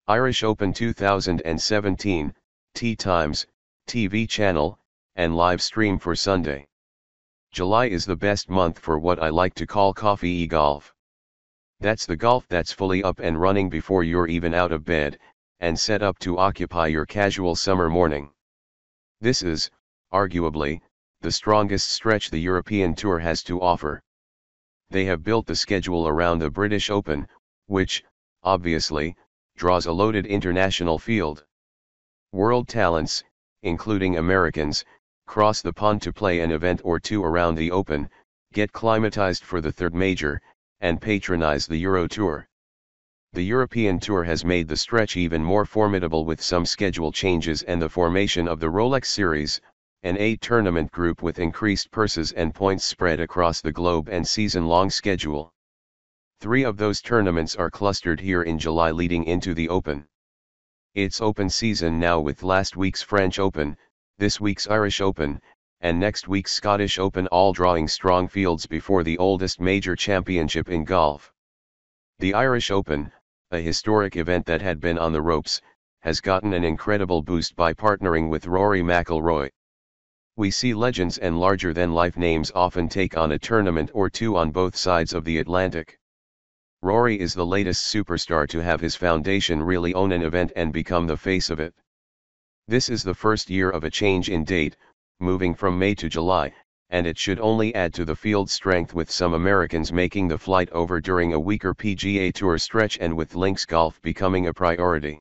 Irish Open 2017, Tee Times, TV channel, and live stream for Sunday. July is the best month for what I like to call coffee-golf. That's the golf that's fully up and running before you're even out of bed, and set up to occupy your casual summer morning. This is, arguably, the strongest stretch the European Tour has to offer. They have built the schedule around the British Open, which, obviously, draws a loaded international field. World talents, including Americans, cross the pond to play an event or two around the Open, get climatized for the third major, and patronize the Euro Tour. The European Tour has made the stretch even more formidable with some schedule changes and the formation of the Rolex Series, an 8-tournament group with increased purses and points spread across the globe and season-long schedule. 3 of those tournaments are clustered here in July leading into the Open. It's Open season now with last week's French Open, this week's Irish Open, and next week's Scottish Open all drawing strong fields before the oldest major championship in golf. The Irish Open, a historic event that had been on the ropes, has gotten an incredible boost by partnering with Rory McIlroy. We see legends and larger-than-life names often take on a tournament or two on both sides of the Atlantic. Rory is the latest superstar to have his foundation really own an event and become the face of it. This is the first year of a change in date, moving from May to July, and it should only add to the field strength with some Americans making the flight over during a weaker PGA Tour stretch and with links golf becoming a priority.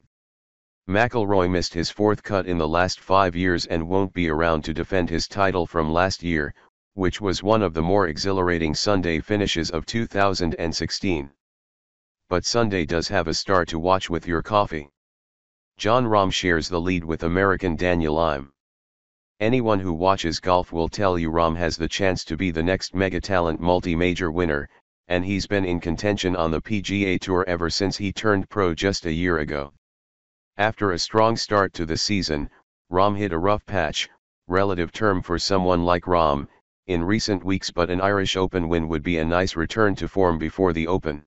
McIlroy missed his 4th cut in the last 5 years and won't be around to defend his title from last year, which was one of the more exhilarating Sunday finishes of 2016. But Sunday does have a star to watch with your coffee. Jon Rahm shares the lead with American Daniel Im. Anyone who watches golf will tell you Rahm has the chance to be the next mega-talent multi-major winner, and he's been in contention on the PGA Tour ever since he turned pro just a year ago. After a strong start to the season, Rahm hit a rough patch, relative term for someone like Rahm, in recent weeks, but an Irish Open win would be a nice return to form before the Open.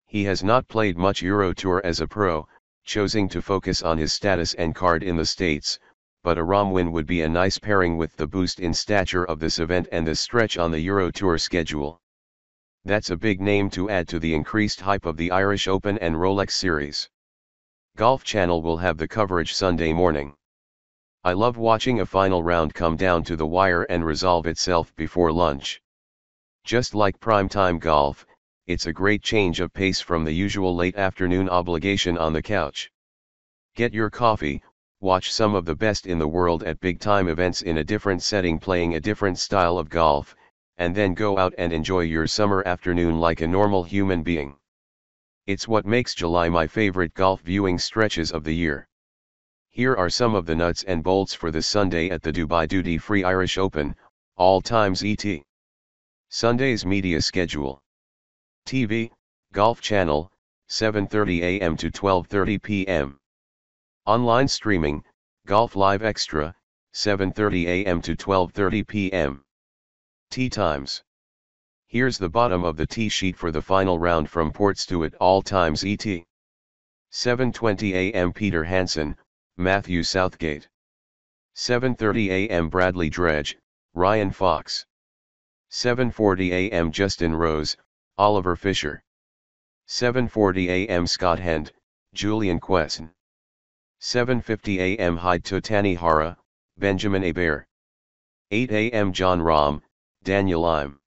He has not played much Euro Tour as a pro, choosing to focus on his status and card in the States, but a Rahm win would be a nice pairing with the boost in stature of this event and the stretch on the Euro Tour schedule. That's a big name to add to the increased hype of the Irish Open and Rolex Series. Golf Channel will have the coverage Sunday morning. I love watching a final round come down to the wire and resolve itself before lunch. Just like primetime golf, it's a great change of pace from the usual late afternoon obligation on the couch. Get your coffee, watch some of the best in the world at big-time events in a different setting playing a different style of golf, and then go out and enjoy your summer afternoon like a normal human being. It's what makes July my favorite golf viewing stretches of the year. Here are some of the nuts and bolts for the Sunday at the Dubai Duty Free Irish Open, all times ET. Sunday's media schedule. TV, Golf Channel, 7:30 a.m. to 12:30 p.m. Online streaming, Golf Live Extra, 7:30 a.m. to 12:30 p.m. Tee Times. Here's the bottom of the tee sheet for the final round from Portstewart all times ET. 7:20 a.m. Peter Hansen, Matthew Southgate. 7:30 a.m. Bradley Dredge, Ryan Fox. 7:40 a.m. Justin Rose, Oliver Fisher. 7:40 a.m. Scott Hend, Julian Quesson. 7:50 a.m. Hyde Totani Hara, Benjamin Hebert. 8 a.m. Jon Rahm, Daniel Im.